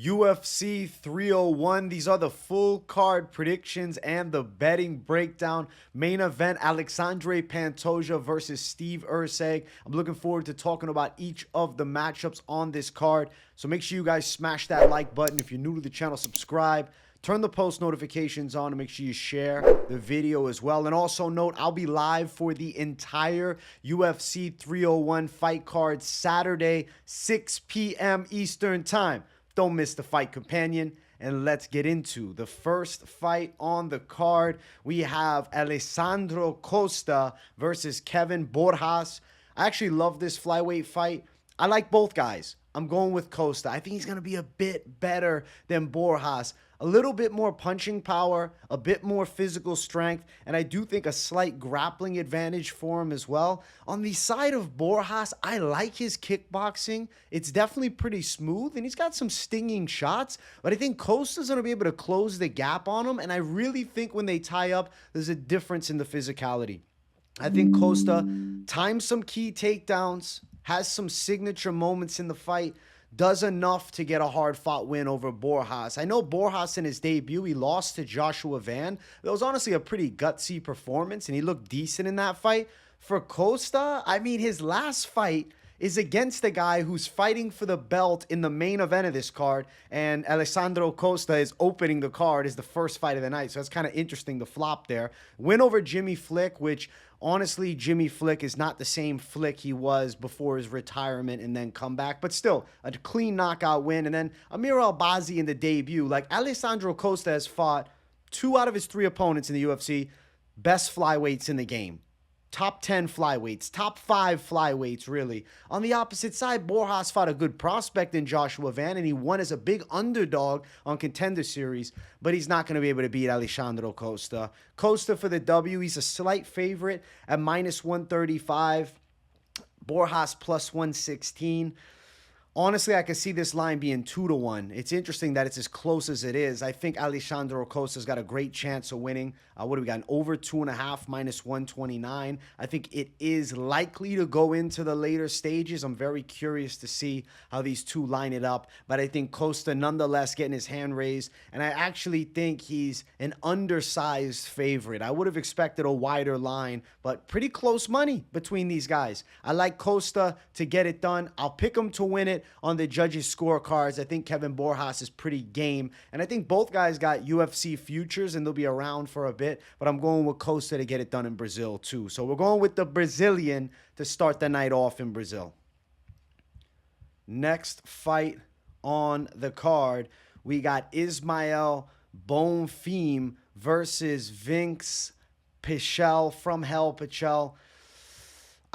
UFC 301. These are the full card predictions and the betting breakdown. Main event, Alexandre Pantoja versus Steve Erceg. I'm looking forward to talking about each of the matchups on this card. So make sure you guys smash that like button. If you're new to the channel, subscribe. Turn the post notifications on and make sure you share the video as well. And also note, I'll be live for the entire UFC 301 fight card Saturday, 6 p.m. Eastern Time. Don't miss the fight companion. And let's get into the first fight on the card. We have Alessandro Costa versus Kevin Borjas. I actually love this flyweight fight. I like both guys. I'm going with Costa. I think he's going to be a bit better than Borjas. A little bit more punching power, a bit more physical strength, and I do think a slight grappling advantage for him as well. On the side of Borjas, I like his kickboxing. It's definitely pretty smooth, and he's got some stinging shots, but I think Costa's going to be able to close the gap on him, and I really think when they tie up, there's a difference in the physicality. I think Costa times some key takedowns, has some signature moments in the fight, does enough to get a hard-fought win over Borjas. I know Borjas in his debut, he lost to Joshua Van. It was honestly a pretty gutsy performance, and he looked decent in that fight. For Costa, I mean, his last fight is against a guy who's fighting for the belt in the main event of this card, and Alessandro Costa is opening the card as the first fight of the night, so that's kind of interesting, the flop there. Win over Jimmy Flick, which honestly, Jimmy Flick is not the same Flick he was before his retirement and then comeback, but still a clean knockout win. And then Amir Albazi in the debut. Like, Alessandro Costa has fought 2 out of his 3 opponents in the UFC, best flyweights in the game. Top 10 flyweights, top 5 flyweights, really. On the opposite side, Borjas fought a good prospect in Joshua Van, and he won as a big underdog on Contender Series, but he's not going to be able to beat Alessandro Costa. Costa for the W, he's a slight favorite at -135. Borjas +116. Honestly, I could see this line being 2-1. It's interesting that it's as close as it is. I think Alessandro Costa's got a great chance of winning. What do we got? An over 2.5, -129. I think it is likely to go into the later stages. I'm very curious to see how these two line it up. But I think Costa, nonetheless, getting his hand raised. And I actually think he's an undersized favorite. I would have expected a wider line, but pretty close money between these guys. I like Costa to get it done. I'll pick him to win it. On the judges' scorecards, I think Kevin Borjas is pretty game. And I think both guys got UFC futures, and they'll be around for a bit. But I'm going with Costa to get it done in Brazil, too. So we're going with the Brazilian to start the night off in Brazil. Next fight on the card, we got Ismael Bonfim versus Vinc Pichel from hell. Pichel,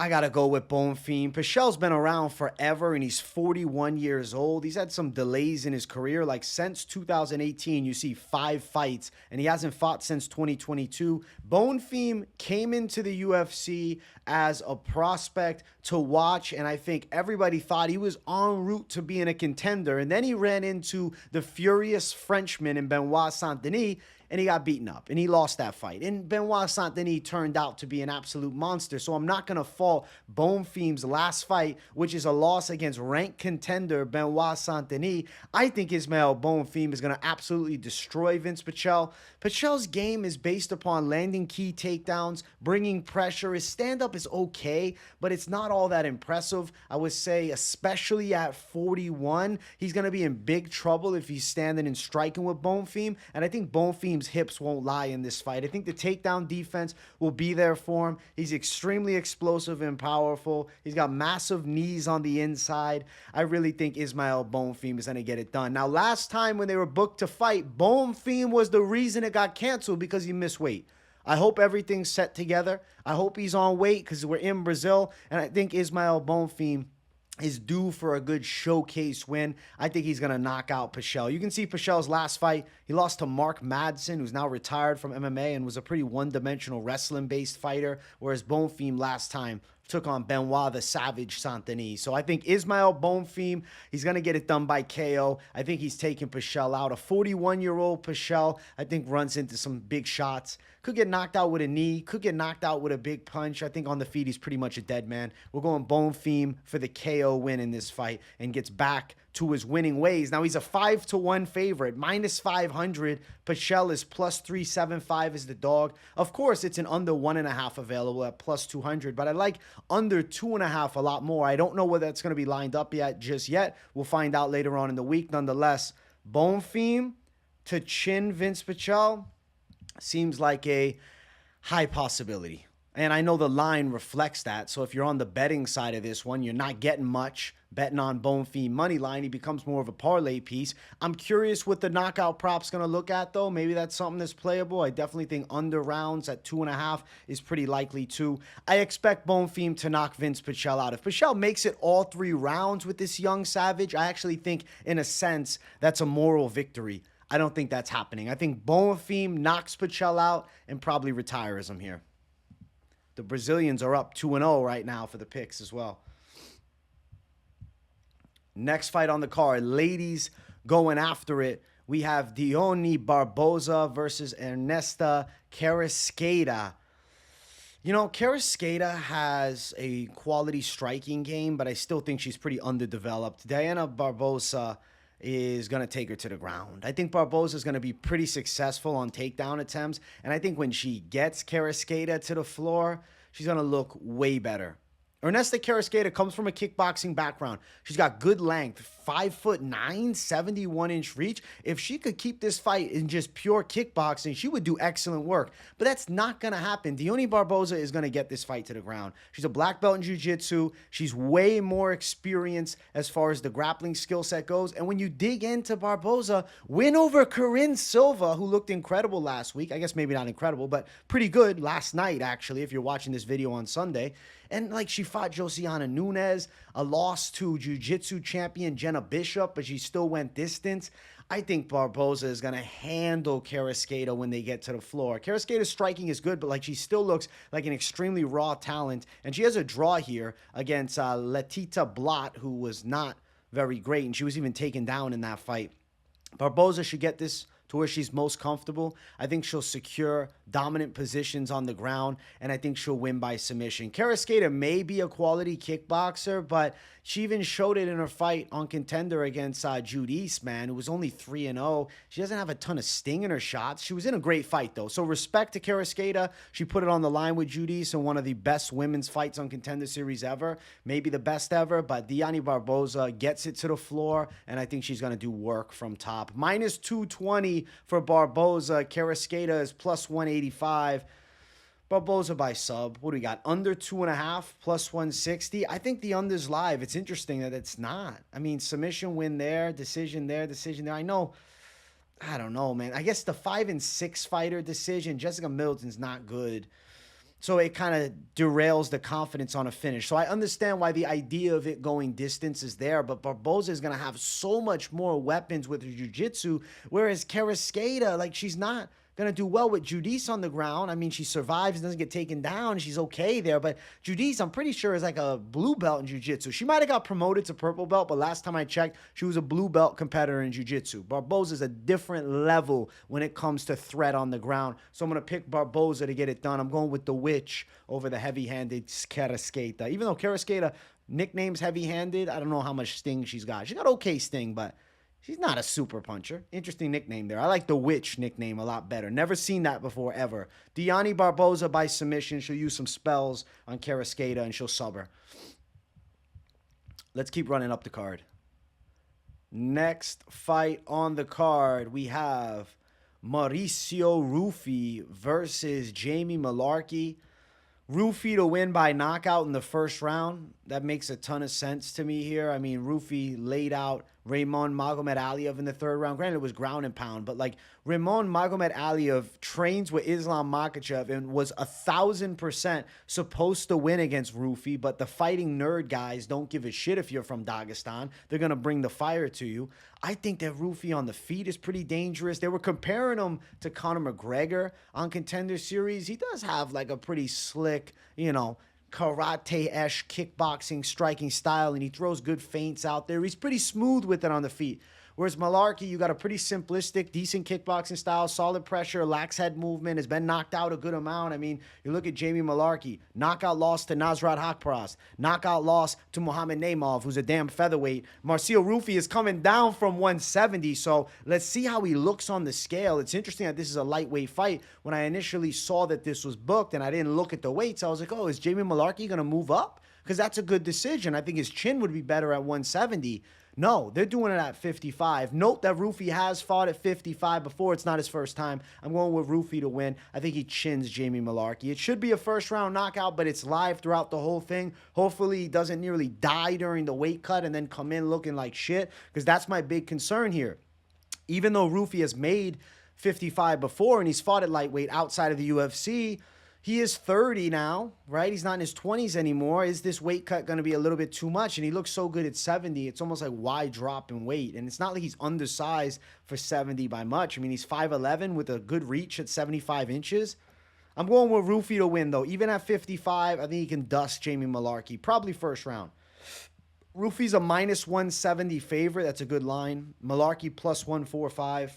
I got to go with Bonfim. Pichel's been around forever, and he's 41 years old. He's had some delays in his career. Like, since 2018, you see 5 fights, and he hasn't fought since 2022. Bonfim came into the UFC as a prospect to watch, and I think everybody thought he was en route to being a contender. And then he ran into the furious Frenchman in Benoit Saint-Denis, and he got beaten up, and he lost that fight. And Benoit Saint-Denis turned out to be an absolute monster, so I'm not going to fault Bonfim's last fight, which is a loss against ranked contender Benoit Saint-Denis. I think Ismael Bonfim is going to absolutely destroy Vinc Pichel. Pichel's game is based upon landing key takedowns, bringing pressure. His stand-up is okay, but it's not all that impressive. I would say, especially at 41, he's going to be in big trouble if he's standing and striking with Bonfim, and I think Bonfim hips won't lie in this fight. I think the takedown defense will be there for him. He's extremely explosive and powerful. He's got massive knees on the inside. I really think Ismael Bonfim is going to get it done. Now, last time when they were booked to fight, Bonfim was the reason it got canceled because he missed weight. I hope everything's set together. I hope he's on weight because we're in Brazil, and I think Ismael Bonfim is due for a good showcase win. I think he's going to knock out Pichel. You can see Pichel's last fight. He lost to Mark Madsen, who's now retired from MMA and was a pretty one-dimensional wrestling-based fighter, whereas Bonfim last time took on Benoit the Savage Saint-Denis. So I think Ismael Bonfim, he's going to get it done by KO. I think he's taking Pichel out. A 41-year-old Pichel, I think, runs into some big shots. Could get knocked out with a knee. Could get knocked out with a big punch. I think on the feet, he's pretty much a dead man. We're going Bonfim for the KO win in this fight and gets back to his winning ways. Now, he's a 5-1 favorite, minus 500. Pichel is plus 375 as the dog. Of course, it's an under 1.5 available at plus 200, but I like under 2.5 a lot more. I don't know whether that's going to be lined up just yet. We'll find out later on in the week. Nonetheless, Bonfim to chin Vinc Pichel seems like a high possibility. And I know the line reflects that. So if you're on the betting side of this one, you're not getting much betting on Bonfim money line. He becomes more of a parlay piece. I'm curious what the knockout prop's going to look at, though. Maybe that's something that's playable. I definitely think under rounds at 2.5 is pretty likely, too. I expect Bonfim to knock Vinc Pichel out. If Pichel makes it all 3 rounds with this young savage, I actually think, in a sense, that's a moral victory. I don't think that's happening. I think Bonfim knocks Pichel out and probably retires him here. The Brazilians are up 2-0 right now for the picks as well. Next fight on the card, ladies going after it. We have Dione Barbosa versus Ernesto Kareckaite. You know, Kareckaite has a quality striking game, but I still think she's pretty underdeveloped. Dione Barbosa is going to take her to the ground. I think Barbosa is going to be pretty successful on takedown attempts, and I think when she gets Kareckaite to the floor, she's going to look way better. Ernesto Kareckaite comes from a kickboxing background. She's got good length, 5'9", 71-inch reach. If she could keep this fight in just pure kickboxing, she would do excellent work. But that's not going to happen. Dione Barbosa is going to get this fight to the ground. She's a black belt in jiu-jitsu. She's way more experienced as far as the grappling skill set goes. And when you dig into Barbosa, win over Corinne Silva, who looked incredible last week. I guess maybe not incredible, but pretty good last night, actually, if you're watching this video on Sunday. And, like, she fought Josiana Nunes, a loss to jiu-jitsu champion Jenna Bishop, but she still went distance. I think Barbosa is going to handle Kareckaite when they get to the floor. Kareckaite's striking is good, but, like, she still looks like an extremely raw talent. And she has a draw here against Letita Blott, who was not very great, and she was even taken down in that fight. Barbosa should get this to where she's most comfortable. I think she'll secure dominant positions on the ground, and I think she'll win by submission. Kareckaite may be a quality kickboxer, but she even showed it in her fight on Contender against Iasmin, who was only 3-0. She doesn't have a ton of sting in her shots. She was in a great fight, though. So respect to Kareckaite. She put it on the line with Giudice in one of the best women's fights on Contender Series ever. Maybe the best ever, but Dione Barbosa gets it to the floor, and I think she's going to do work from top. Minus 220 for Barbosa. Kareckaite is plus 185. Barbosa by sub. What do we got? Under 2.5, plus 160. I think the under's live. It's interesting that it's not. I mean, submission win there, decision there, decision there. I don't know, man. I guess the 5 and 6 fighter decision, Jessica Middleton's not good. So it kind of derails the confidence on a finish. So I understand why the idea of it going distance is there, but Barbosa is going to have so much more weapons with her jiu-jitsu, whereas Kareckaite, like, she's not going to do well with Giudice on the ground. I mean, she survives and doesn't get taken down. She's okay there, but Giudice, I'm pretty sure, is like a blue belt in jiu-jitsu. She might have got promoted to purple belt, but last time I checked, she was a blue belt competitor in jiu-jitsu. Barbosa is a different level when it comes to threat on the ground, so I'm going to pick Barbosa to get it done. I'm going with the witch over the heavy-handed Kareckaite. Even though Kareckaite nickname's heavy-handed, I don't know how much sting she's got. She's got okay sting, but she's not a super puncher. Interesting nickname there. I like the witch nickname a lot better. Never seen that before, ever. Dione Barbosa by submission. She'll use some spells on Kareckaite, and she'll sub her. Let's keep running up the card. Next fight on the card, we have Mauricio Ruffy versus Jamie Mullarkey. Ruffy to win by knockout in the first round. That makes a ton of sense to me here. I mean, Ruffy laid out Ramon Magomed in the third round. Granted, it was ground and pound, but like Ramon Magomed trains with Islam Makhachev and was 1,000% supposed to win against Ruffy, but the fighting nerd guys don't give a shit if you're from Dagestan. They're going to bring the fire to you. I think that Ruffy on the feet is pretty dangerous. They were comparing him to Conor McGregor on Contender Series. He does have like a pretty slick, karate-esque kickboxing striking style, and he throws good feints out there. He's pretty smooth with it on the feet. Whereas Mullarkey, you got a pretty simplistic, decent kickboxing style, solid pressure, lax head movement, has been knocked out a good amount. I mean, you look at Jamie Mullarkey, knockout loss to Nasrat Haqparast, knockout loss to Muhammad Naimov, who's a damn featherweight. Marcio Ruffy is coming down from 170, so let's see how he looks on the scale. It's interesting that this is a lightweight fight. When I initially saw that this was booked and I didn't look at the weights, I was like, oh, is Jamie Mullarkey going to move up? Because that's a good decision. I think his chin would be better at 170. No, they're doing it at 55. Note that Ruffy has fought at 55 before. It's not his first time. I'm going with Ruffy to win. I think he chins Jamie Mullarkey. It should be a first-round knockout, but it's live throughout the whole thing. Hopefully he doesn't nearly die during the weight cut and then come in looking like shit, because that's my big concern here. Even though Ruffy has made 55 before and he's fought at lightweight outside of the UFC, he is 30 now, right? He's not in his 20s anymore. Is this weight cut going to be a little bit too much? And he looks so good at 70. It's almost like, why drop in weight? And it's not like he's undersized for 70 by much. I mean, he's 5'11" with a good reach at 75 inches. I'm going with Ruffy to win, though. Even at 55, I think he can dust Jamie Mullarkey. Probably first round. Ruffy's a minus 170 favorite. That's a good line. Mullarkey plus 145.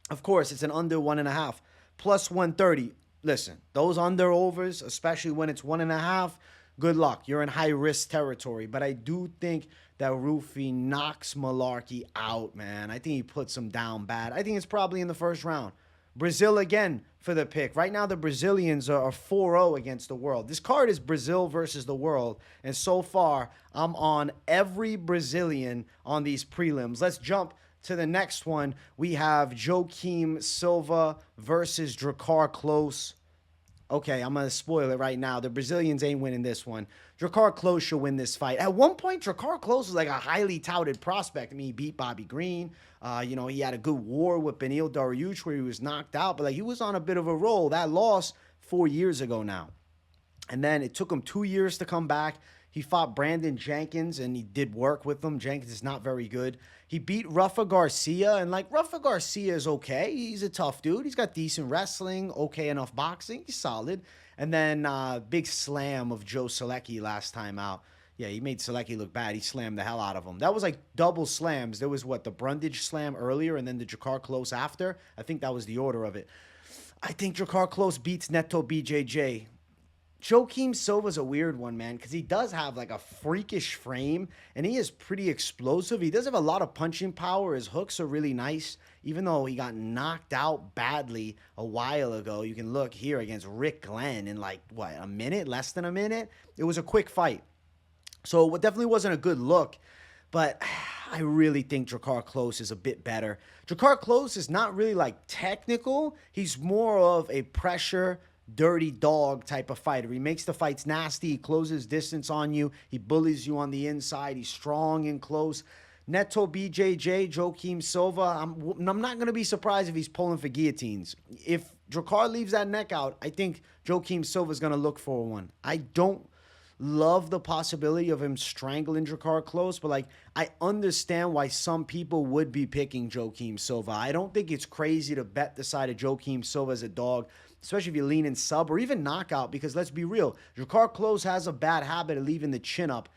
Of course, it's an under 1.5. Plus 130. Listen, those under-overs, especially when it's 1.5, good luck. You're in high-risk territory. But I do think that Ruffy knocks Mullarkey out, man. I think he puts him down bad. I think it's probably in the first round. Brazil again for the pick. Right now, the Brazilians are 4-0 against the world. This card is Brazil versus the world. And so far, I'm on every Brazilian on these prelims. Let's jump to the next one. We have Joaquim Silva versus Drakkar Klose. Okay, I'm going to spoil it right now. The Brazilians ain't winning this one. Drakkar Klose should win this fight. At one point, Drakkar Klose was like a highly touted prospect. I mean, he beat Bobby Green. He had a good war with Beneil Dariush where he was knocked out. But he was on a bit of a roll. That loss 4 years ago now. And then it took him 2 years to come back. He fought Brandon Jenkins, and he did work with him. Jenkins is not very good. He beat Rafa Garcia, and Rafa Garcia is okay. He's a tough dude. He's got decent wrestling, okay enough boxing. He's solid. And then big slam of Joe Selecki last time out. Yeah, he made Selecki look bad. He slammed the hell out of him. That was like double slams. There was, the Brundage slam earlier and then the Drakkar Klose after. I think that was the order of it. I think Drakkar Klose beats Neto BJJ. Joaquim Silva's a weird one, man, because he does have a freakish frame, and he is pretty explosive. He does have a lot of punching power. His hooks are really nice, even though he got knocked out badly a while ago. You can look here against Rick Glenn in a minute, less than a minute. It was a quick fight. So it definitely wasn't a good look, but I really think Drakkar Klose is a bit better. Drakkar Klose is not really technical. He's more of a pressure, dirty dog type of fighter. He makes the fights nasty. He closes distance on you. He bullies you on the inside. He's strong and close. Neto BJJ, Joaquim Silva, I'm not going to be surprised if he's pulling for guillotines. If Drakkar leaves that neck out, I think Joaquim Silva is going to look for one. I don't love the possibility of him strangling Drakkar Klose, but I understand why some people would be picking Joaquim Silva. I don't think it's crazy to bet the side of Joaquim Silva as a dog, especially if you lean in sub or even knockout, because let's be real, Drakkar Klose has a bad habit of leaving the chin up.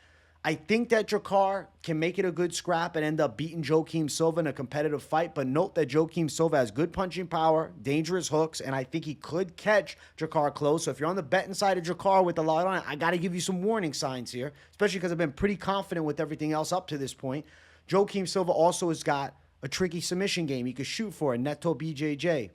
I think that Drakkar can make it a good scrap and end up beating Joaquim Silva in a competitive fight, but note that Joaquim Silva has good punching power, dangerous hooks, and I think he could catch Drakkar Klose. So if you're on the betting side of Drakkar with a lot on it, I got to give you some warning signs here, especially because I've been pretty confident with everything else up to this point. Joaquim Silva also has got a tricky submission game he could shoot for, a Neto BJJ.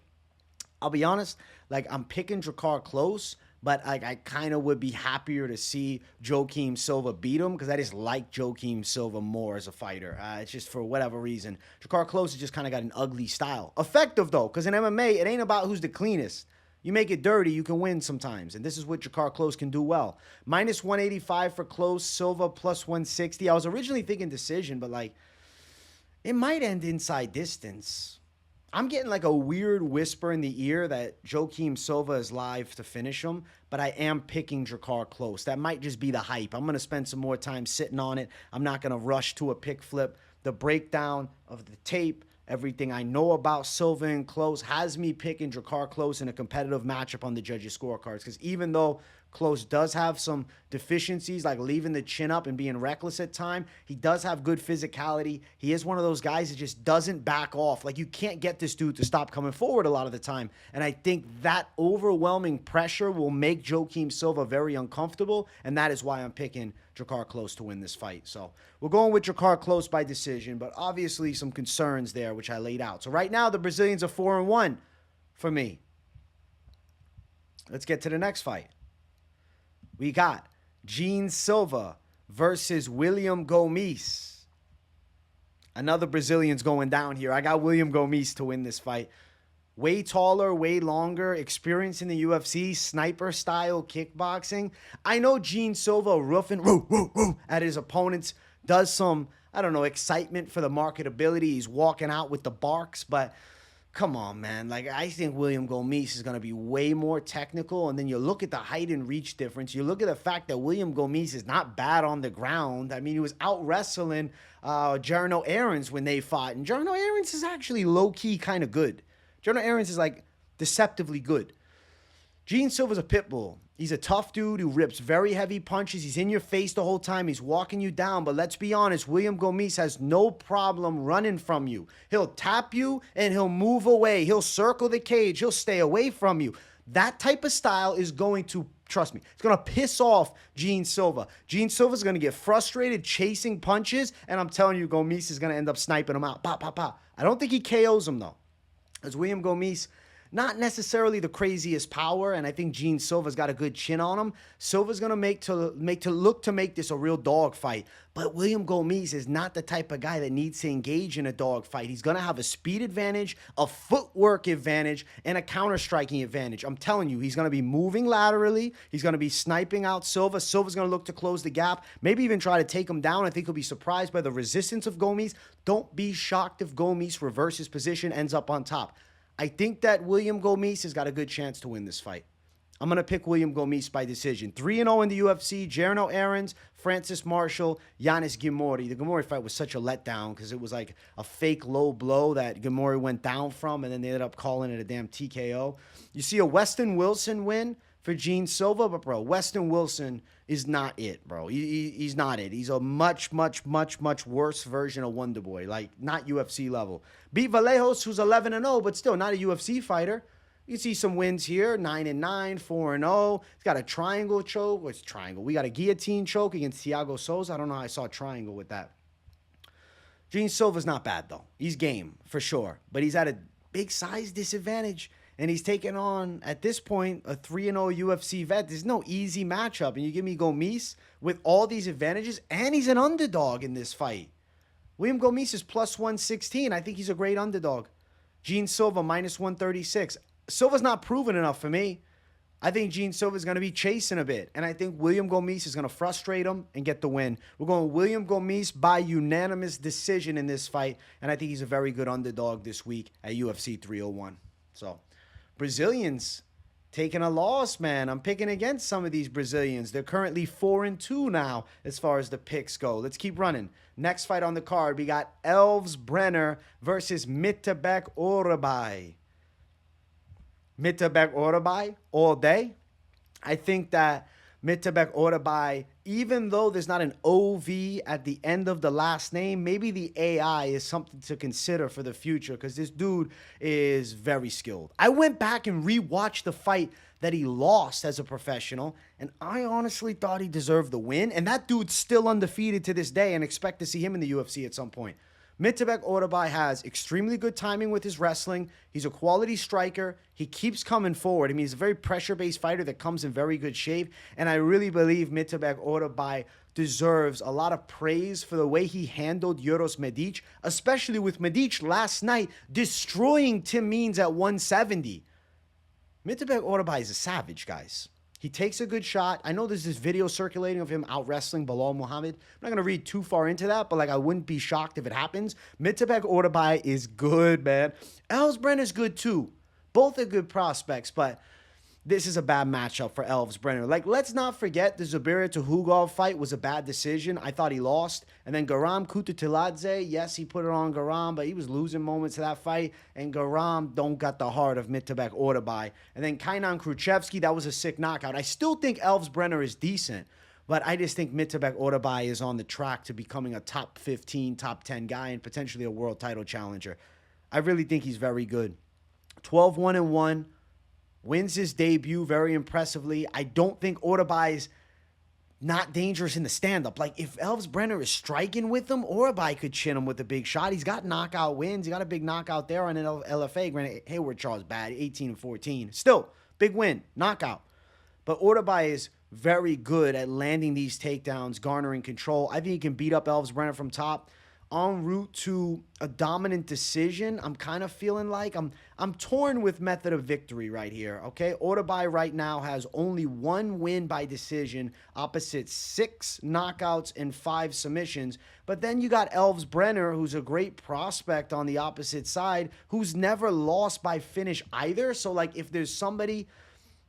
I'll be honest, I'm picking Drakkar Klose, but I kind of would be happier to see Joaquim Silva beat him because I just like Joaquim Silva more as a fighter. It's just for whatever reason. Drakkar Klose has just kind of got an ugly style. Effective, though, because in MMA, it ain't about who's the cleanest. You make it dirty, you can win sometimes, and this is what Drakkar Klose can do well. Minus 185 for Klose, Silva plus 160. I was originally thinking decision, but it might end inside distance. I'm getting a weird whisper in the ear that Joaquim Silva is live to finish him, but I am picking Drakkar Klose. That might just be the hype. I'm going to spend some more time sitting on it. I'm not going to rush to a pick flip. The breakdown of the tape, everything I know about Silva and Klose has me picking Drakkar Klose in a competitive matchup on the judges' scorecards, because even though Klose does have some deficiencies, like leaving the chin up and being reckless at time. He does have good physicality. He is one of those guys that just doesn't back off. Like, you can't get this dude to stop coming forward a lot of the time. And I think that overwhelming pressure will make Joaquim Silva very uncomfortable, and that is why I'm picking Drakkar Klose to win this fight. So we're going with Drakkar Klose by decision, but obviously some concerns there, which I laid out. So right now, the Brazilians are 4-1 for me. Let's get to the next fight. We got Gene Silva versus William Gomis. Another Brazilian's going down here. I got William Gomis to win this fight. Way taller, way longer, experience in the UFC, sniper-style kickboxing. I know Gene Silva roofing at his opponents, does some, I don't know, excitement for the marketability. He's walking out with the barks, but come on, man. Like, I think William Gomis is going to be way more technical. And then you look at the height and reach difference. You look at the fact that William Gomis is not bad on the ground. I mean, he was out wrestling Jarno Aarons when they fought. And Jarno Aarons is actually low-key kind of good. Jarno Aarons is, like, deceptively good. Gene Silva's a pit bull. He's a tough dude who rips very heavy punches. He's in your face the whole time. He's walking you down. But let's be honest, William Gomis has no problem running from you. He'll tap you and he'll move away. He'll circle the cage. He'll stay away from you. That type of style is going to, trust me, it's going to piss off Gene Silva. Gene Silva's going to get frustrated chasing punches, and I'm telling you, Gomis is going to end up sniping him out. Pop, pop, pop. I don't think he KOs him, though. As William Gomis, not necessarily the craziest power, and I think Gene Silva's got a good chin on him. Silva's going to look to make this a real dog fight. But William Gomis is not the type of guy that needs to engage in a dog fight. He's going to have a speed advantage, a footwork advantage, and a counter-striking advantage. I'm telling you, he's going to be moving laterally. He's going to be sniping out Silva. Silva's going to look to close the gap, maybe even try to take him down. I think he'll be surprised by the resistance of Gomis. Don't be shocked if Gomis reverses position, ends up on top. I think that William Gomis has got a good chance to win this fight. I'm going to pick William Gomis by decision. 3-0 in the UFC. Jarno Aarons, Francis Marshall, Yanis Ghemmouri. The Ghemmouri fight was such a letdown because it was like a fake low blow that Ghemmouri went down from, and then they ended up calling it a damn TKO. You see a Weston Wilson win for Gene Silva, but, bro, Weston Wilson is not it, bro. He's not it. He's a much, much, much, much worse version of Wonder Boy. Like, not UFC level. Beat Vallejos, who's 11-0, but still not a UFC fighter. You see some wins here, 9-9, 4-0. He's got a triangle choke. What's triangle? We got a guillotine choke against Thiago Souza. I don't know how I saw a triangle with that. Gene Silva's not bad, though. He's game, for sure. But he's at a big size disadvantage. And he's taking on, at this point, a 3-0 UFC vet. There's no easy matchup. And you give me Gomis with all these advantages, and he's an underdog in this fight. William Gomis is plus 116. I think he's a great underdog. Gene Silva, minus 136. Silva's not proven enough for me. I think Gene Silva's going to be chasing a bit. And I think William Gomis is going to frustrate him and get the win. We're going William Gomis by unanimous decision in this fight. And I think he's a very good underdog this week at UFC 301. So, Brazilians taking a loss, man. I'm picking against some of these Brazilians. They're currently 4-2 now as far as the picks go. Let's keep running. Next fight on the card, we got Elves Brener versus Mitabek Orolbai. Mitabek Orolbai all day. I think that Mitabek Orolbai, even though there's not an OV at the end of the last name, maybe the AI is something to consider for the future because this dude is very skilled. I went back and rewatched the fight that he lost as a professional, and I honestly thought he deserved the win, and that dude's still undefeated to this day and expect to see him in the UFC at some point. Mitabek Orolbai has extremely good timing with his wrestling. He's a quality striker. He keeps coming forward. I mean, he's a very pressure-based fighter that comes in very good shape. And I really believe Mitabek Orolbai deserves a lot of praise for the way he handled Uros Medic, especially with Medic last night destroying Tim Means at 170. Mitabek Orolbai is a savage, guys. He takes a good shot. I know there's this video circulating of him out wrestling Bilal Muhammad. I'm not going to read too far into that, but like I wouldn't be shocked if it happens. Mitabek Orolbai is good, man. Elves Brener is good too. Both are good prospects, but this is a bad matchup for Elves Brener. Like, let's not forget the Zubaira to Hugov fight was a bad decision. I thought he lost. And then Garam Kutateladze, yes, he put it on Garam, but he was losing moments of that fight. And Garam don't got the heart of Mitabek Orolbai. And then Kainan Khrushchevsky, that was a sick knockout. I still think Elves Brener is decent, but I just think Mitabek Orolbai is on the track to becoming a top 15, top 10 guy and potentially a world title challenger. I really think he's very good. 12-1-1. Wins his debut very impressively. I don't think Orolbai is not dangerous in the stand-up. Like, if Elves Brener is striking with him, Orolbai could chin him with a big shot. He's got knockout wins. He got a big knockout there on an LFA. Granted, Hayward Charles bad, 18-14. Still, big win, knockout. But Orolbai is very good at landing these takedowns, garnering control. I think he can beat up Elves Brener from top. En route to a dominant decision, I'm kind of feeling like I'm torn with method of victory right here, okay? Orolbai right now has only 1 win by decision, opposite 6 knockouts and 5 submissions. But then you got Elves Brener, who's a great prospect on the opposite side, who's never lost by finish either. So, like, if there's somebody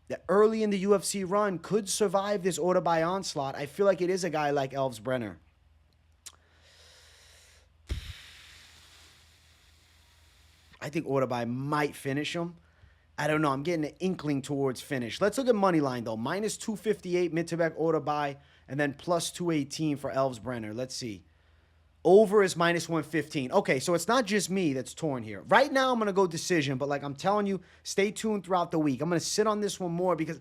that early in the UFC run could survive this Orolbai onslaught, I feel like it is a guy like Elves Brener. I think Orolbai might finish him. I don't know. I'm getting an inkling towards finish. Let's look at money line, though. Minus 258, Mitabek Orolbai, and then plus 218 for Elves Brener. Let's see. Over is minus 115. Okay, so it's not just me that's torn here. Right now, I'm going to go decision, but like I'm telling you, stay tuned throughout the week. I'm going to sit on this one more because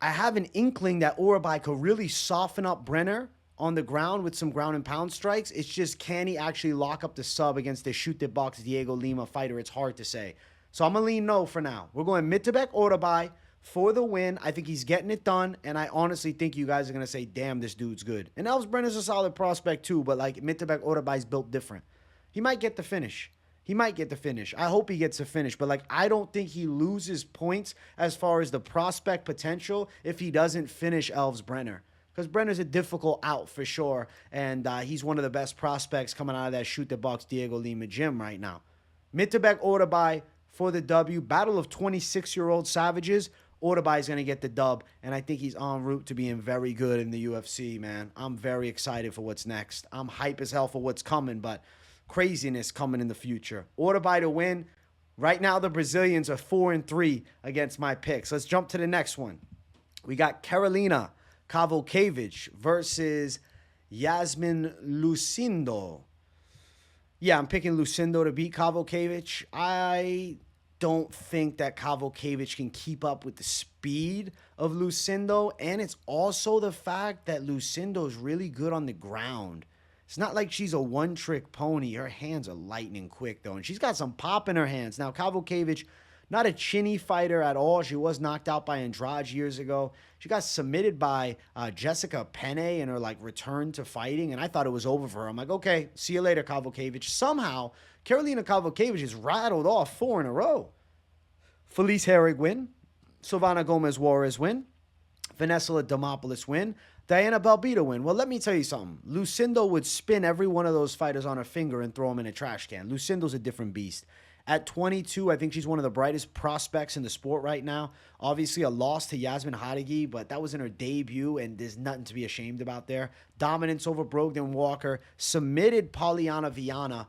I have an inkling that Orolbai could really soften up Brener on the ground with some ground and pound strikes. It's just, can he actually lock up the sub against the shoot the box Diego Lima fighter? It's hard to say. So I'm going to lean no for now. We're going Mitabek Orolbai for the win. I think he's getting it done, and I honestly think you guys are going to say, damn, this dude's good. And Elves Brener's a solid prospect too, but like Mitabek Orolbai's built different. He might get the finish. He might get the finish. I hope he gets the finish, but like I don't think he loses points as far as the prospect potential if he doesn't finish Elves Brener. Because Brenner's a difficult out for sure, and he's one of the best prospects coming out of that shoot-the-box Diego Lima gym right now. Mitabek Orolbai for the W. Battle of 26-year-old savages. Orolbai is going to get the dub, and I think he's en route to being very good in the UFC, man. I'm very excited for what's next. I'm hype as hell for what's coming, but craziness coming in the future. Orolbai to win. Right now, the Brazilians are 4-3 against my picks. Let's jump to the next one. We got Carolina Kowalkiewicz versus Iasmin Lucindo. Yeah, I'm picking Lucindo to beat Kowalkiewicz. I don't think that Kowalkiewicz can keep up with the speed of Lucindo, and it's also the fact that Lucindo is really good on the ground. It's not like she's a one-trick pony. Her hands are lightning quick, though, and she's got some pop in her hands. Now, Kowalkiewicz, not a chinny fighter at all. She was knocked out by Andrade years ago. She got submitted by Jessica Penne in her return to fighting, and I thought it was over for her. I'm like, okay, see you later, Kowalkiewicz. Somehow, Carolina Kowalkiewicz has rattled off 4 in a row. Felice Herrig win. Silvana Gomez-Juarez win. Vanessa Demopoulos win. Diana Belbita win. Well, let me tell you something. Lucindo would spin every one of those fighters on her finger and throw them in a trash can. Lucindo's a different beast. At 22, I think she's one of the brightest prospects in the sport right now. Obviously, a loss to Yasmin Hadigi, but that was in her debut, and there's nothing to be ashamed about there. Dominance over Brogdon Walker. Submitted Polyana Viana.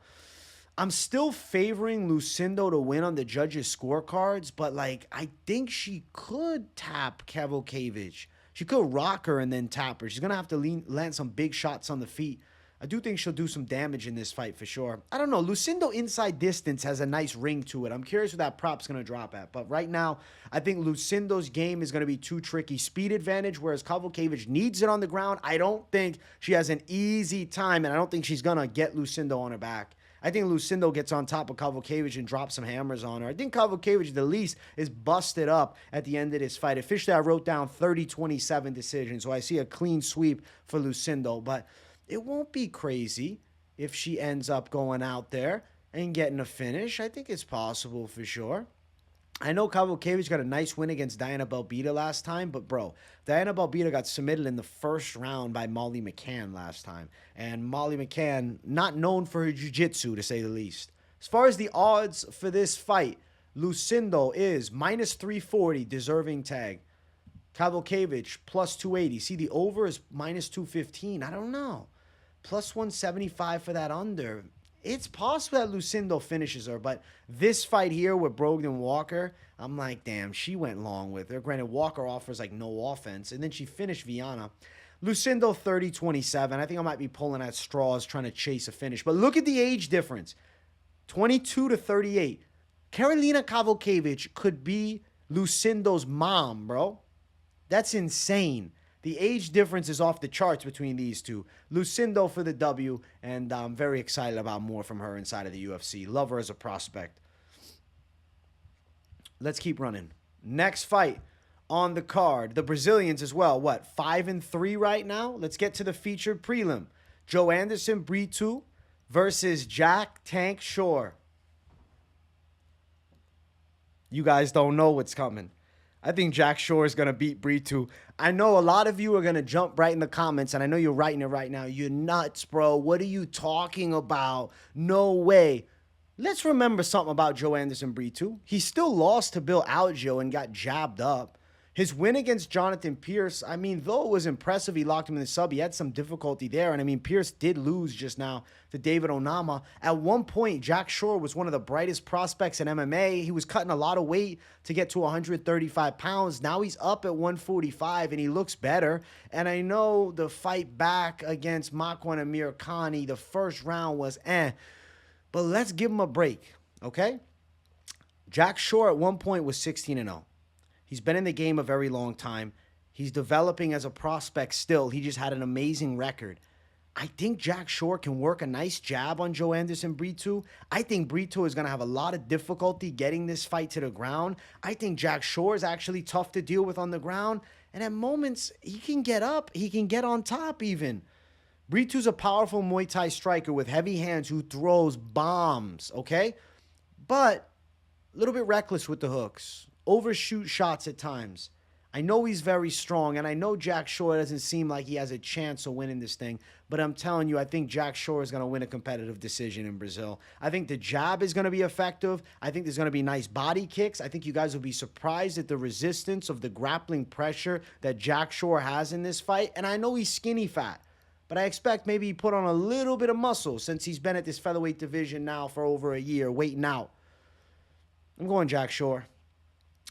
I'm still favoring Lucindo to win on the judges' scorecards, but, I think she could tap Kowalkiewicz. She could rock her and then tap her. She's going to have to land some big shots on the feet. I do think she'll do some damage in this fight for sure. I don't know. Lucindo inside distance has a nice ring to it. I'm curious what that prop's going to drop at. But right now, I think Lucindo's game is going to be too tricky. Speed advantage, whereas Kowalkiewicz needs it on the ground. I don't think she has an easy time, and I don't think she's going to get Lucindo on her back. I think Lucindo gets on top of Kowalkiewicz and drops some hammers on her. I think Kowalkiewicz, at the least, is busted up at the end of this fight. Officially, I wrote down 30-27 decision, so I see a clean sweep for Lucindo. But it won't be crazy if she ends up going out there and getting a finish. I think it's possible for sure. I know Kowalkiewicz got a nice win against Diana Belbita last time, but bro, Diana Belbita got submitted in the first round by Molly McCann last time. And Molly McCann, not known for her jiu-jitsu, to say the least. As far as the odds for this fight, Lucindo is minus 340, deserving tag. Kowalkiewicz, plus 280. See, the over is minus 215. I don't know. Plus 175 for that under. It's possible that Lucindo finishes her, but this fight here with Brogdon Walker, I'm like, damn, she went long with her. Granted, Walker offers like no offense, and then she finished Viana. Lucindo 30-27. I think I might be pulling at straws trying to chase a finish. But look at the age difference. 22 to 38. Karolina Kowalkiewicz could be Lucindo's mom, bro. That's insane. The age difference is off the charts between these two. Lucindo for the W, and I'm very excited about more from her inside of the UFC. Love her as a prospect. Let's keep running. Next fight on the card. The Brazilians as well. What, 5-3 right now? Let's get to the featured prelim. Joe Anderson, Brito versus Jack Tank Shore. You guys don't know what's coming. I think Jack Shore is going to beat Brito. I know a lot of you are going to jump right in the comments, and I know you're writing it right now. You're nuts, bro. What are you talking about? No way. Let's remember something about Joe Anderson Brito. He still lost to Bill Algeo and got jabbed up. His win against Jonathan Pierce, I mean, though it was impressive, he locked him in the sub. He had some difficulty there. And, I mean, Pierce did lose just now to David Onama. At one point, Jack Shore was one of the brightest prospects in MMA. He was cutting a lot of weight to get to 135 pounds. Now he's up at 145, and he looks better. And I know the fight back against Makwan Amir Khani, the first round was but let's give him a break, okay? Jack Shore at one point was 16-0. He's been in the game a very long time. He's developing as a prospect still. He just had an amazing record. I think Jack Shore can work a nice jab on Joe Anderson Brito. I think Brito is going to have a lot of difficulty getting this fight to the ground. I think Jack Shore is actually tough to deal with on the ground. And at moments, he can get up. He can get on top even. Brito's a powerful Muay Thai striker with heavy hands who throws bombs, okay? But a little bit reckless with the hooks. Overshoot shots at times. I know he's very strong, and I know Jack Shore doesn't seem like he has a chance of winning this thing, but I'm telling you, I think Jack Shore is going to win a competitive decision in Brazil. I think the jab is going to be effective. I think there's going to be nice body kicks. I think you guys will be surprised at the resistance of the grappling pressure that Jack Shore has in this fight, and I know he's skinny fat, but I expect maybe he put on a little bit of muscle since he's been at this featherweight division now for over a year, waiting out. I'm going Jack Shore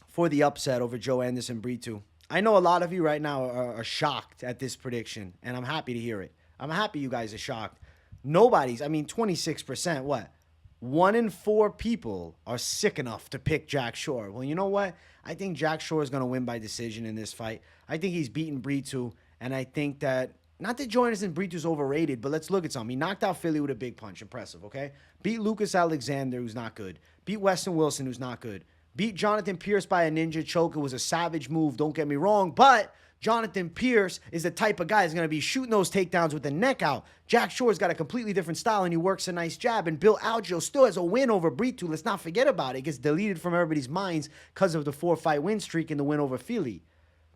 for the upset over Joe Anderson Brito. I know a lot of you right now are shocked at this prediction, and I'm happy to hear it. I'm happy you guys are shocked. 26%, what? 1 in 4 people are sick enough to pick Jack Shore. Well, you know what? I think Jack Shore is going to win by decision in this fight. I think he's beaten Brito, and I think that, not that Joe Anderson Brito's overrated, but let's look at something. He knocked out Philly with a big punch. Impressive, okay? Beat Lucas Alexander, who's not good. Beat Weston Wilson, who's not good. Beat Jonathan Pierce by a ninja choke. It was a savage move, don't get me wrong. But Jonathan Pierce is the type of guy that's going to be shooting those takedowns with the neck out. Jack Shore's got a completely different style, and he works a nice jab. And Bill Algeo still has a win over Brito. Let's not forget about it. It gets deleted from everybody's minds because of the 4-fight win streak and the win over Philly.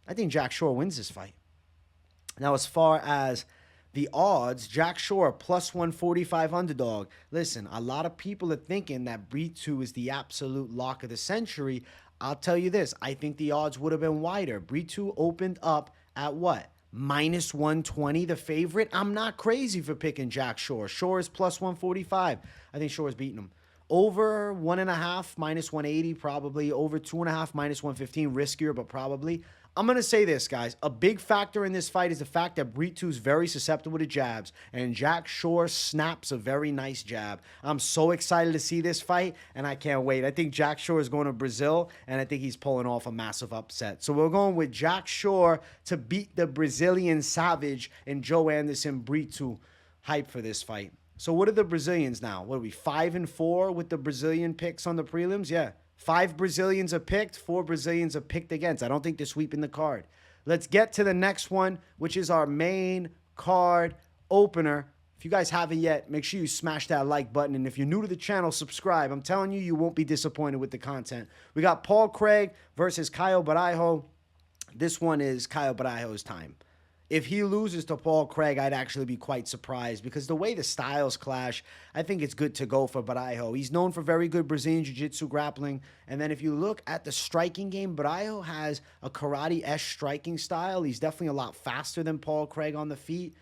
I think Jack Shore wins this fight. Now, as far as the odds, Jack Shore, plus 145 underdog. Listen, a lot of people are thinking that Brito is the absolute lock of the century. I'll tell you this. I think the odds would have been wider. Brito opened up at what? Minus 120, the favorite? I'm not crazy for picking Jack Shore. Shore is plus 145. I think Shore is beating him. Over 1.5, minus 180, probably. Over 2.5, minus 115, riskier, but probably. I'm going to say this, guys. A big factor in this fight is the fact that Brito's very susceptible to jabs, and Jack Shore snaps a very nice jab. I'm so excited to see this fight, and I can't wait. I think Jack Shore is going to Brazil, and I think he's pulling off a massive upset. So we're going with Jack Shore to beat the Brazilian Savage and Joe Anderson Brito. Hype for this fight. So what are the Brazilians now? What are we, 5-4 with the Brazilian picks on the prelims? Yeah. 5 Brazilians are picked, 4 Brazilians are picked against. I don't think they're sweeping the card. Let's get to the next one, which is our main card opener. If you guys haven't yet, make sure you smash that like button. And if you're new to the channel, subscribe. I'm telling you, you won't be disappointed with the content. We got Paul Craig versus Caio Borralho. This one is Caio Borralho's time. If he loses to Paul Craig, I'd actually be quite surprised because the way the styles clash, I think it's good to go for Baraiho. He's known for very good Brazilian Jiu-Jitsu grappling. And then if you look at the striking game, Baraiho has a karate-esque striking style. He's definitely a lot faster than Paul Craig on the feet.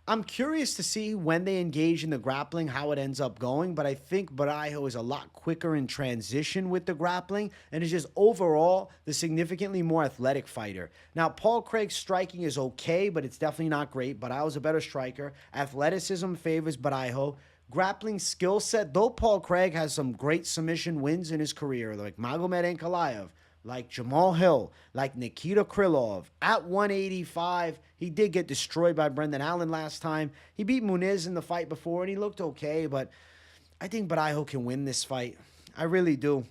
I'm curious to see when they engage in the grappling, how it ends up going, but I think Baraiho is a lot quicker in transition with the grappling and is just overall the significantly more athletic fighter. Now, Paul Craig's striking is okay, but it's definitely not great. Baraiho's a better striker. Athleticism favors Baraiho. Grappling skill set, though Paul Craig has some great submission wins in his career, like Magomed Ankalaev, like Jamal Hill, like Nikita Krylov. At 185, he did get destroyed by Brendan Allen last time. He beat Muniz in the fight before, and he looked okay, but I think Baraiho can win this fight. I really do.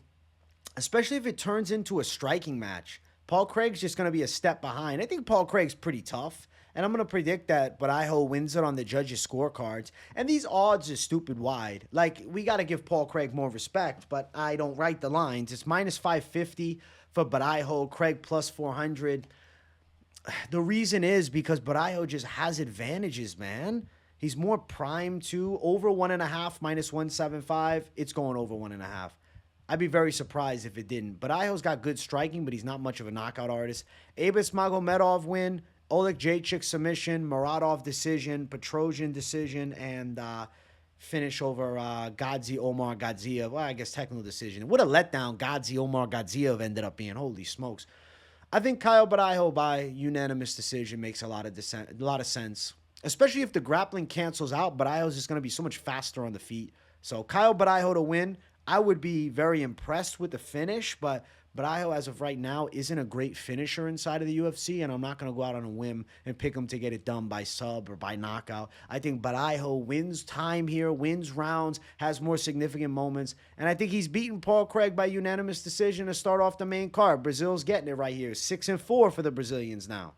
Especially if it turns into a striking match. Paul Craig's just going to be a step behind. I think Paul Craig's pretty tough, and I'm going to predict that Baraiho wins it on the judges' scorecards. And these odds are stupid wide. Like, we got to give Paul Craig more respect, but I don't write the lines. It's minus 550 for Baraiho, Craig plus 400. The reason is because Baraiho just has advantages, man. He's more primed to over 1.5 minus 175. It's going over 1.5. I'd be very surprised if it didn't. Baraiho's got good striking, but he's not much of a knockout artist. Abus Magomedov win, Oleg Jacek submission, Muradov decision, Petrosian decision, and finish over Gadzi Omar Gadziev. Well, I guess technical decision. What a letdown Gadzi Omar Gadziev ended up being. Holy smokes. I think Kyle Baraiho by unanimous decision makes a lot of sense, especially if the grappling cancels out. Baraiho's just going to be so much faster on the feet. So Kyle Baraiho to win. I would be very impressed with the finish, but Baraiho, as of right now, isn't a great finisher inside of the UFC, and I'm not going to go out on a whim and pick him to get it done by sub or by knockout. I think Baraiho wins time here, wins rounds, has more significant moments, and I think he's beaten Paul Craig by unanimous decision to start off the main card. Brazil's getting it right here. 6-4 for the Brazilians now.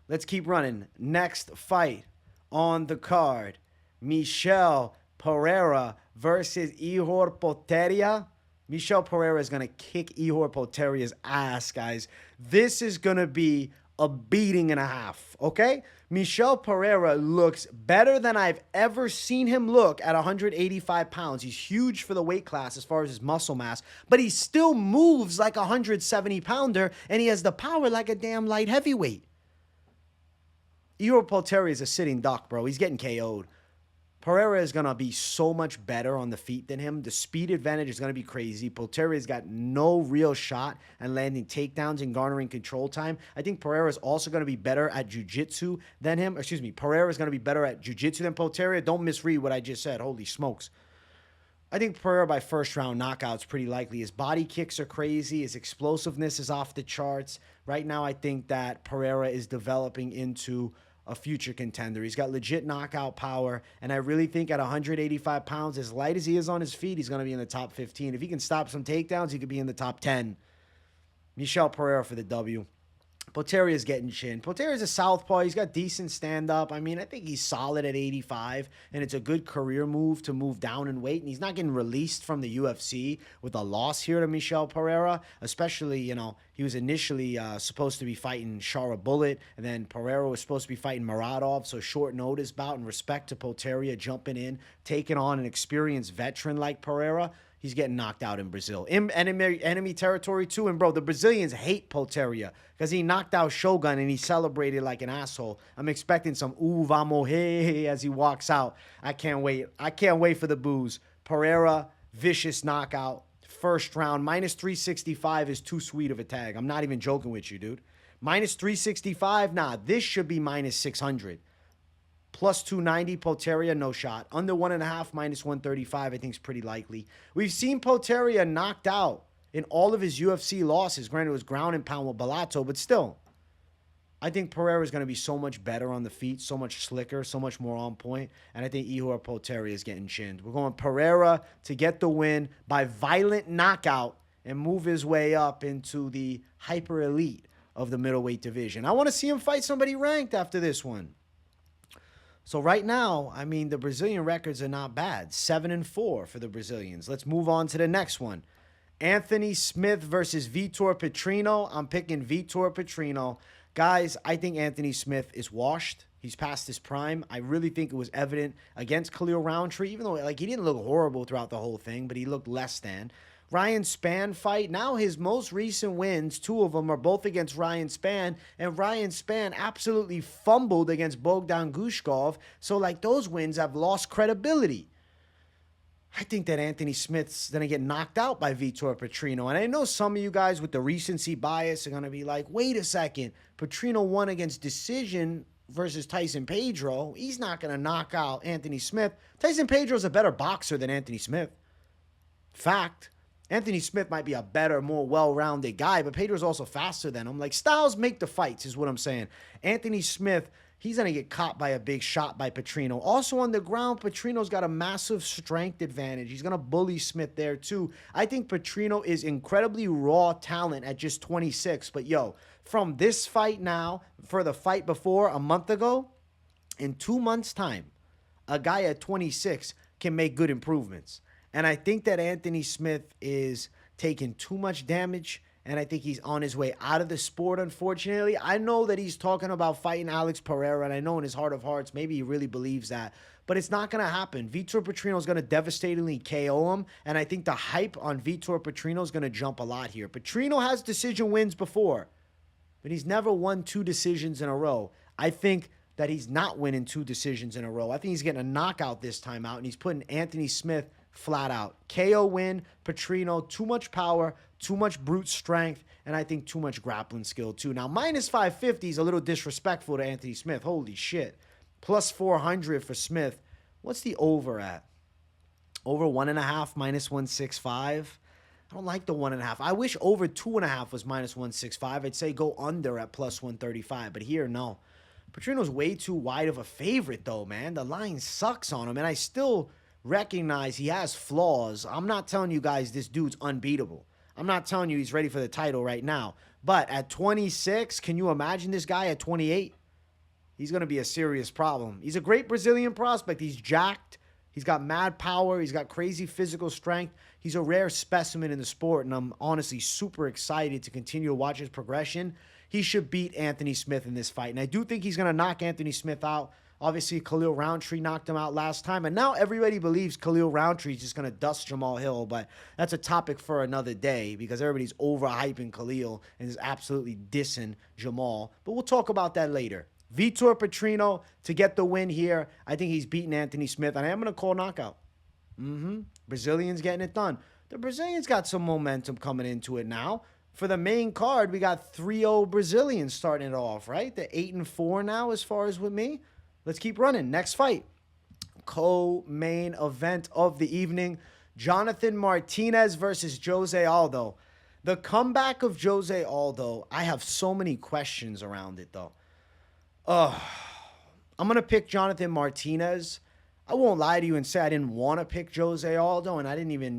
Let's keep running. Next fight on the card, Michel Pereira versus Ihor Potieria. Michel Pereira is going to kick Ihor Poteria's ass, guys. This is going to be a beating and a half, okay? Michel Pereira looks better than I've ever seen him look at 185 pounds. He's huge for the weight class as far as his muscle mass, but he still moves like a 170-pounder, and he has the power like a damn light heavyweight. Ihor Potieria is a sitting duck, bro. He's getting KO'd. Pereira is going to be so much better on the feet than him. The speed advantage is going to be crazy. Potieria has got no real shot at landing takedowns and garnering control time. I think Pereira is also going to be better at jiu-jitsu than him. Excuse me, Pereira is going to be better at jiu-jitsu than Potieria. Don't misread what I just said. Holy smokes. I think Pereira by first round knockout is pretty likely. His body kicks are crazy. His explosiveness is off the charts. Right now, I think that Pereira is developing into a future contender. He's got legit knockout power, and I really think at 185 pounds, as light as he is on his feet, he's going to be in the top 15. If he can stop some takedowns, he could be in the top 10. Michel Pereira for the W. Potieria is getting chin. Potieria is a southpaw. He's got decent stand-up. I mean, I think he's solid at 85, and it's a good career move to move down in weight, and he's not getting released from the UFC with a loss here to Michel Pereira, especially, you know, he was initially supposed to be fighting Shara Bullet, and then Pereira was supposed to be fighting Muradov, so short notice bout, and respect to Potieria jumping in, taking on an experienced veteran like Pereira. He's getting knocked out in Brazil. In enemy territory, too. And, bro, the Brazilians hate Potieria because he knocked out Shogun and he celebrated like an asshole. I'm expecting some ooh, vamos, hey, as he walks out. I can't wait. I can't wait for the boos. Pereira, vicious knockout. First round. Minus 365 is too sweet of a tag. I'm not even joking with you, dude. Minus 365? Nah, this should be minus 600. Plus 290, Potieria, no shot. Under 1.5, minus 135, I think is pretty likely. We've seen Potieria knocked out in all of his UFC losses. Granted, it was ground and pound with Bellato, but still. I think Pereira is going to be so much better on the feet, so much slicker, so much more on point. And I think Ihor Potieria is getting chinned. We're going Pereira to get the win by violent knockout and move his way up into the hyper elite of the middleweight division. I want to see him fight somebody ranked after this one. So right now, I mean, the Brazilian records are not bad. 7-4 for the Brazilians. Let's move on to the next one. Anthony Smith versus Vitor Petrino. I'm picking Vitor Petrino. Guys, I think Anthony Smith is washed. He's past his prime. I really think it was evident against Khalil Roundtree, even though like he didn't look horrible throughout the whole thing, but he looked less than. Ryan Spann fight. Now his most recent wins, 2 of them are both against Ryan Spann, and Ryan Spann absolutely fumbled against Bogdan Gushkov. So like those wins have lost credibility. I think that Anthony Smith's going to get knocked out by Vitor Petrino. And I know some of you guys with the recency bias are going to be like, wait a second, Petrino won against decision versus Tyson Pedro. He's not going to knock out Anthony Smith. Tyson Pedro's a better boxer than Anthony Smith. Fact. Anthony Smith might be a better, more well-rounded guy, but Pedro's also faster than him. Like, styles make the fights is what I'm saying. Anthony Smith, he's going to get caught by a big shot by Petrino. Also on the ground, Petrino's got a massive strength advantage. He's going to bully Smith there too. I think Petrino is incredibly raw talent at just 26. But yo, from this fight now, for the fight before a month ago, in 2 months' time, a guy at 26 can make good improvements. And I think that Anthony Smith is taking too much damage, and I think he's on his way out of the sport, unfortunately. I know that he's talking about fighting Alex Pereira, and I know in his heart of hearts, maybe he really believes that. But it's not going to happen. Vitor Petrino is going to devastatingly KO him, and I think the hype on Vitor Petrino is going to jump a lot here. Petrino has decision wins before, but he's never won 2 decisions in a row. I think that he's not winning 2 decisions in a row. I think he's getting a knockout this time out, and he's putting Anthony Smith flat out. KO win, Petrino, too much power, too much brute strength, and I think too much grappling skill too. Now, minus 550 is a little disrespectful to Anthony Smith. Holy shit. Plus 400 for Smith. What's the over at? Over 1.5, minus 165. I don't like the 1.5. I wish over 2.5 was minus 165. I'd say go under at plus 135, but here, no. Petrino's way too wide of a favorite, though, man. The line sucks on him, and I still recognize he has flaws. I'm not telling you guys this dude's unbeatable. I'm not telling you he's ready for the title right now. But at 26, can you imagine this guy at 28? He's going to be a serious problem. He's a great Brazilian prospect. He's jacked. He's got mad power. He's got crazy physical strength. He's a rare specimen in the sport, and I'm honestly super excited to continue to watch his progression. He should beat Anthony Smith in this fight, and I do think he's going to knock Anthony Smith out. Obviously, Khalil Roundtree knocked him out last time, and now everybody believes Khalil Roundtree is just going to dust Jamal Hill, but that's a topic for another day because everybody's overhyping Khalil and is absolutely dissing Jamal, but we'll talk about that later. Vitor Petrino to get the win here. I think he's beating Anthony Smith, and I am going to call knockout. Brazilians getting it done. The Brazilians got some momentum coming into it now. For the main card, we got 3-0 Brazilians starting it off, right? They're 8-4 now as far as with me. Let's keep running. Next fight. Co-main event of the evening. Jonathan Martinez versus Jose Aldo. The comeback of Jose Aldo, I have so many questions around it, though. I'm going to pick Jonathan Martinez. I won't lie to you and say I didn't want to pick Jose Aldo, and I didn't even,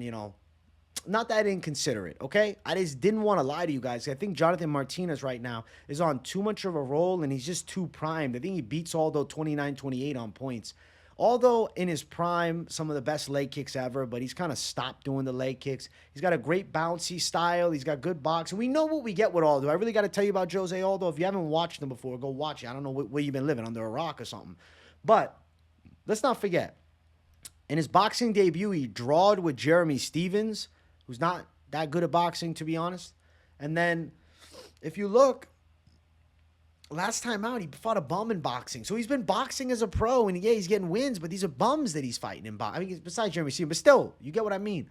not that I didn't consider it, okay? I just didn't want to lie to you guys. I think Jonathan Martinez right now is on too much of a roll, and he's just too primed. I think he beats Aldo 29-28 on points. Aldo, in his prime, some of the best leg kicks ever, but he's kind of stopped doing the leg kicks. He's got a great bouncy style. He's got good boxing. We know what we get with Aldo. I really got to tell you about Jose Aldo. If you haven't watched him before, go watch it. I don't know where you've been living, under a rock or something. But let's not forget, in his boxing debut, he drawed with Jeremy Stevens, who's not that good at boxing, to be honest. And then, if you look, last time out, he fought a bum in boxing. So he's been boxing as a pro, and yeah, he's getting wins, but these are bums that he's fighting in boxing. I mean, besides Jeremy Stevens, but still, you get what I mean.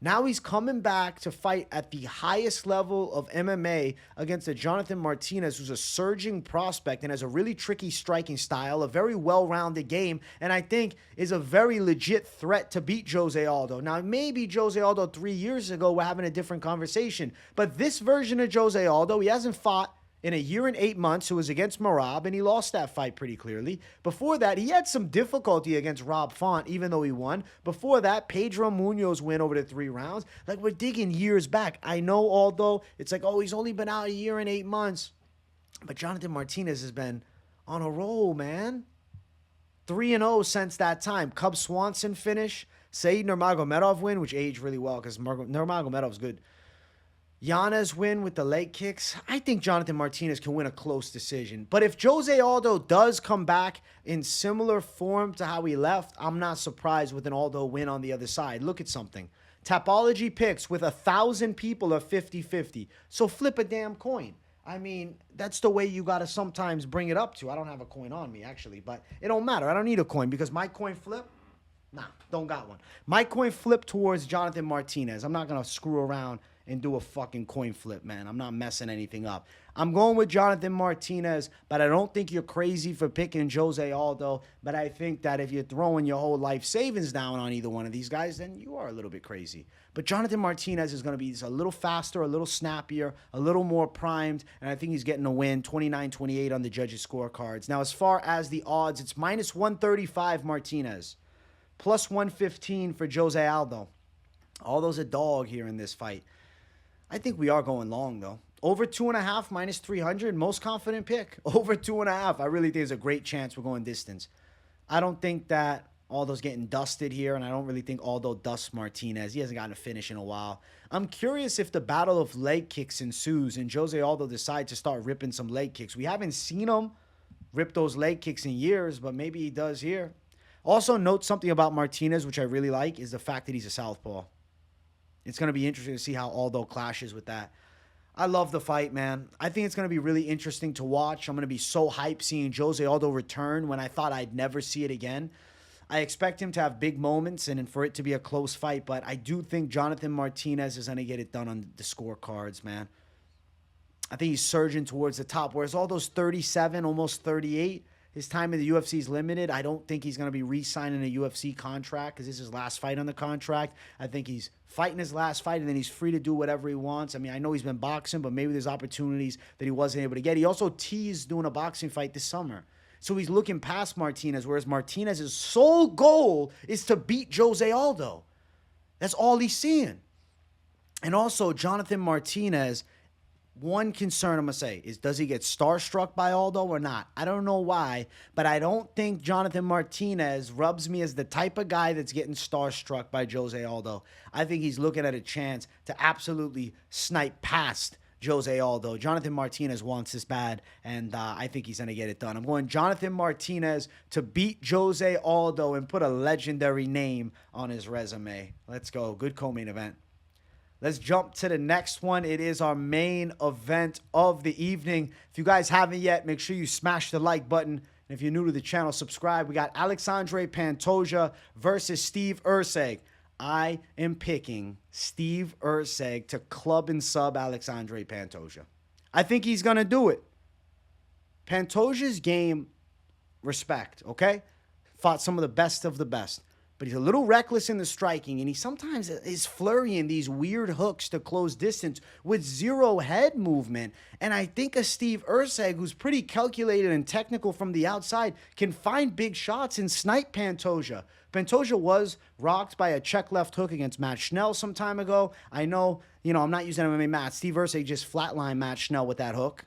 Now he's coming back to fight at the highest level of MMA against a Jonathan Martinez, who's a surging prospect and has a really tricky striking style, a very well-rounded game, and I think is a very legit threat to beat Jose Aldo. Now, maybe Jose Aldo 3 years ago, we're having a different conversation, but this version of Jose Aldo, he hasn't fought in a year and 8 months. It was against Merab, and he lost that fight pretty clearly. Before that, he had some difficulty against Rob Font, even though he won. Before that, Pedro Munoz win over the 3 rounds. Like, we're digging years back. I know, although it's like, oh, he's only been out a year and 8 months. But Jonathan Martinez has been on a roll, man. 3-0 since that time. Cub Swanson finish. Said Nurmagomedov win, which aged really well because Nurmagomedov's good. Yanez win with the leg kicks. I think Jonathan Martinez can win a close decision. But if Jose Aldo does come back in similar form to how he left, I'm not surprised with an Aldo win on the other side. Look at something. Tapology picks with 1,000 people are 50-50. So flip a damn coin. I mean, that's the way you got to sometimes bring it up to. I don't have a coin on me, actually, but it don't matter. I don't need a coin because my coin flip, nah, don't got one. My coin flip towards Jonathan Martinez. I'm not going to screw around and do a fucking coin flip, man. I'm not messing anything up. I'm going with Jonathan Martinez, but I don't think you're crazy for picking Jose Aldo. But I think that if you're throwing your whole life savings down on either one of these guys, then you are a little bit crazy. But Jonathan Martinez is going to be a little faster, a little snappier, a little more primed, and I think he's getting a win, 29-28 on the judges' scorecards. Now, as far as the odds, it's minus 135 Martinez, plus 115 for Jose Aldo. Aldo's a dog here in this fight. I think we are going long, though. Over 2.5, minus 300. Most confident pick. Over 2.5. I really think there's a great chance we're going distance. I don't think that Aldo's getting dusted here, and I don't really think Aldo dusts Martinez. He hasn't gotten a finish in a while. I'm curious if the battle of leg kicks ensues and Jose Aldo decides to start ripping some leg kicks. We haven't seen him rip those leg kicks in years, but maybe he does here. Also, note something about Martinez, which I really like, is the fact that he's a southpaw. It's going to be interesting to see how Aldo clashes with that. I love the fight, man. I think it's going to be really interesting to watch. I'm going to be so hyped seeing Jose Aldo return when I thought I'd never see it again. I expect him to have big moments and for it to be a close fight, but I do think Jonathan Martinez is going to get it done on the scorecards, man. I think he's surging towards the top, whereas Aldo's 37, almost 38. His time in the UFC is limited. I don't think he's going to be re-signing a UFC contract because this is his last fight on the contract. I think he's fighting his last fight, and then he's free to do whatever he wants. I mean, I know he's been boxing, but maybe there's opportunities that he wasn't able to get. He also teased doing a boxing fight this summer. So he's looking past Martinez, whereas Martinez's sole goal is to beat Jose Aldo. That's all he's seeing. And also, Jonathan Martinez, one concern I'm going to say is, does he get starstruck by Aldo or not? I don't know why, but I don't think Jonathan Martinez rubs me as the type of guy that's getting starstruck by Jose Aldo. I think he's looking at a chance to absolutely snipe past Jose Aldo. Jonathan Martinez wants this bad, and I think he's going to get it done. I'm going Jonathan Martinez to beat Jose Aldo and put a legendary name on his resume. Let's go. Good co-main event. Let's jump to the next one. It is our main event of the evening. If you guys haven't yet, make sure you smash the like button. And if you're new to the channel, subscribe. We got Alexandre Pantoja versus Steve Erceg. I am picking Steve Erceg to club and sub Alexandre Pantoja. I think he's going to do it. Pantoja's game, respect, okay? Fought some of the best. But he's a little reckless in the striking, and he sometimes is flurrying these weird hooks to close distance with zero head movement. And I think a Steve Erceg, who's pretty calculated and technical from the outside, can find big shots and snipe Pantoja. Pantoja was rocked by a check left hook against Matt Schnell some time ago. I know, I'm not using MMA math. Steve Erceg just flatlined Matt Schnell with that hook.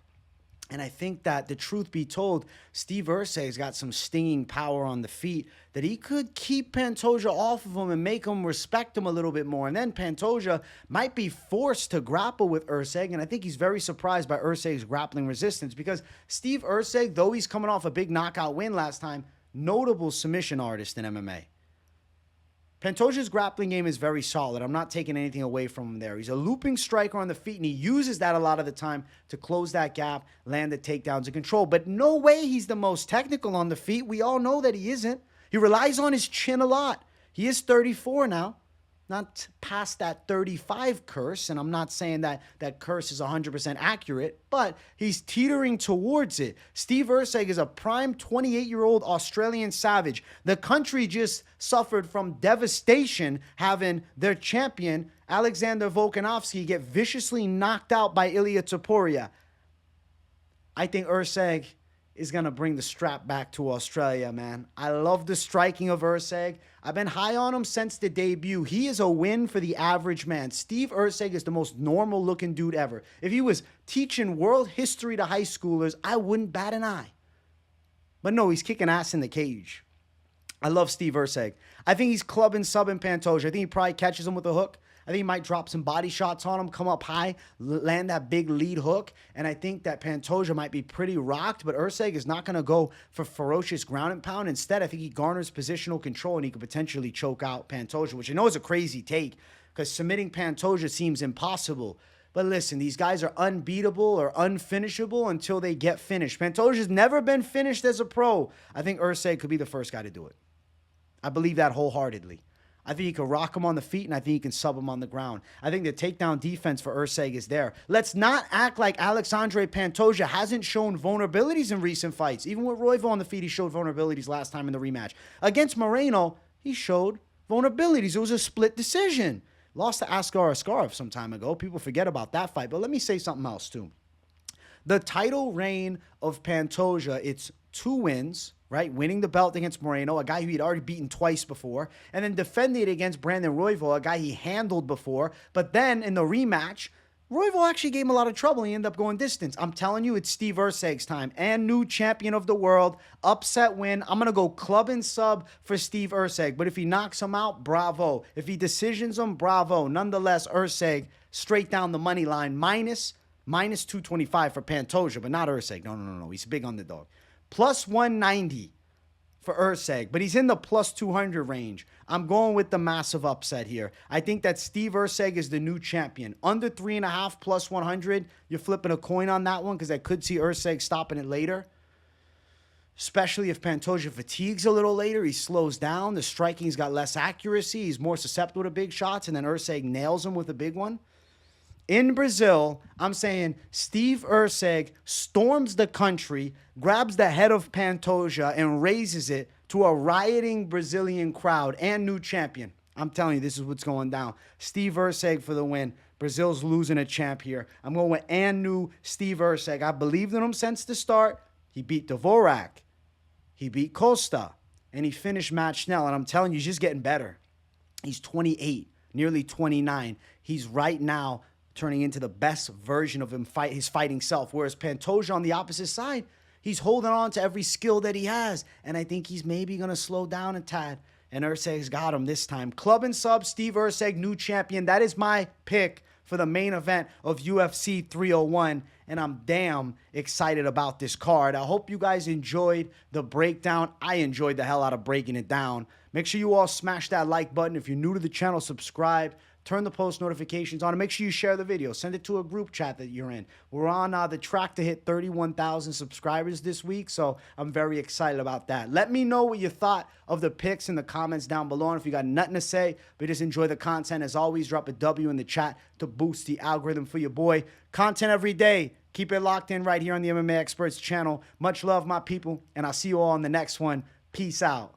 And I think that, the truth be told, Steve Erceg's got some stinging power on the feet that he could keep Pantoja off of him and make him respect him a little bit more. And then Pantoja might be forced to grapple with Erceg, and I think he's very surprised by Erceg's grappling resistance because Steve Erceg, though he's coming off a big knockout win last time, notable submission artist in MMA. Pantoja's grappling game is very solid. I'm not taking anything away from him there. He's a looping striker on the feet, and he uses that a lot of the time to close that gap, land the takedowns, and control. But no way he's the most technical on the feet. We all know that he isn't. He relies on his chin a lot. He is 34 now. Not past that 35 curse, and I'm not saying that that curse is 100% accurate, but he's teetering towards it. Steve Erceg is a prime 28-year-old Australian savage. The country just suffered from devastation having their champion, Alexander Volkanovski, get viciously knocked out by Ilia Topuria. I think Erceg is going to bring the strap back to Australia, man. I love the striking of Erceg. I've been high on him since the debut. He is a win for the average man. Steve Erceg is the most normal-looking dude ever. If he was teaching world history to high schoolers, I wouldn't bat an eye. But no, he's kicking ass in the cage. I love Steve Erceg. I think he's clubbing, subbing Pantoja. I think he probably catches him with a hook. I think he might drop some body shots on him, come up high, land that big lead hook. And I think that Pantoja might be pretty rocked, but Erceg is not going to go for ferocious ground and pound. Instead, I think he garners positional control and he could potentially choke out Pantoja, which I know is a crazy take because submitting Pantoja seems impossible. But listen, these guys are unbeatable or unfinishable until they get finished. Pantoja's never been finished as a pro. I think Erceg could be the first guy to do it. I believe that wholeheartedly. I think he can rock him on the feet, and I think he can sub him on the ground. I think the takedown defense for Erceg is there. Let's not act like Alexandre Pantoja hasn't shown vulnerabilities in recent fights. Even with Royval on the feet, he showed vulnerabilities last time in the rematch. Against Moreno, he showed vulnerabilities. It was a split decision. Lost to Askar Askarov some time ago. People forget about that fight. But let me say something else, too. The title reign of Pantoja, it's 2 wins, right? Winning the belt against Moreno, a guy who he'd already beaten twice before, and then defending it against Brandon Royval, a guy he handled before. But then in the rematch, Royval actually gave him a lot of trouble. He ended up going distance. I'm telling you, it's Steve Erceg's time. And new champion of the world. Upset win. I'm going to go club and sub for Steve Erceg. But if he knocks him out, bravo. If he decisions him, bravo. Nonetheless, Erceg straight down the money line. Minus 225 for Pantoja, but not Erceg. No. He's a big underdog. Plus 190 for Erceg, but he's in the plus 200 range. I'm going with the massive upset here. I think that Steve Erceg is the new champion. Under 3.5 plus 100, you're flipping a coin on that one because I could see Erceg stopping it later. Especially if Pantoja fatigues a little later, he slows down. The striking's got less accuracy. He's more susceptible to big shots, and then Erceg nails him with a big one. In Brazil, I'm saying Steve Erceg storms the country, grabs the head of Pantoja, and raises it to a rioting Brazilian crowd and new champion. I'm telling you, this is what's going down. Steve Erceg for the win. Brazil's losing a champ here. I'm going with new Steve Erceg. I believed in him since the start. He beat Dvorak. He beat Costa. And he finished Matt Schnell. And I'm telling you, he's just getting better. He's 28, nearly 29. He's right now turning into the best version of his fighting self. Whereas Pantoja on the opposite side, he's holding on to every skill that he has. And I think he's maybe going to slow down a tad. And Erceg's got him this time. Club and sub, Steve Erceg, new champion. That is my pick for the main event of UFC 301. And I'm damn excited about this card. I hope you guys enjoyed the breakdown. I enjoyed the hell out of breaking it down. Make sure you all smash that like button. If you're new to the channel, subscribe. Turn the post notifications on, and make sure you share the video. Send it to a group chat that you're in. We're on the track to hit 31,000 subscribers this week, so I'm very excited about that. Let me know what you thought of the picks in the comments down below, and if you got nothing to say, but just enjoy the content. As always, drop a W in the chat to boost the algorithm for your boy. Content every day. Keep it locked in right here on the MMA Experts channel. Much love, my people, and I'll see you all on the next one. Peace out.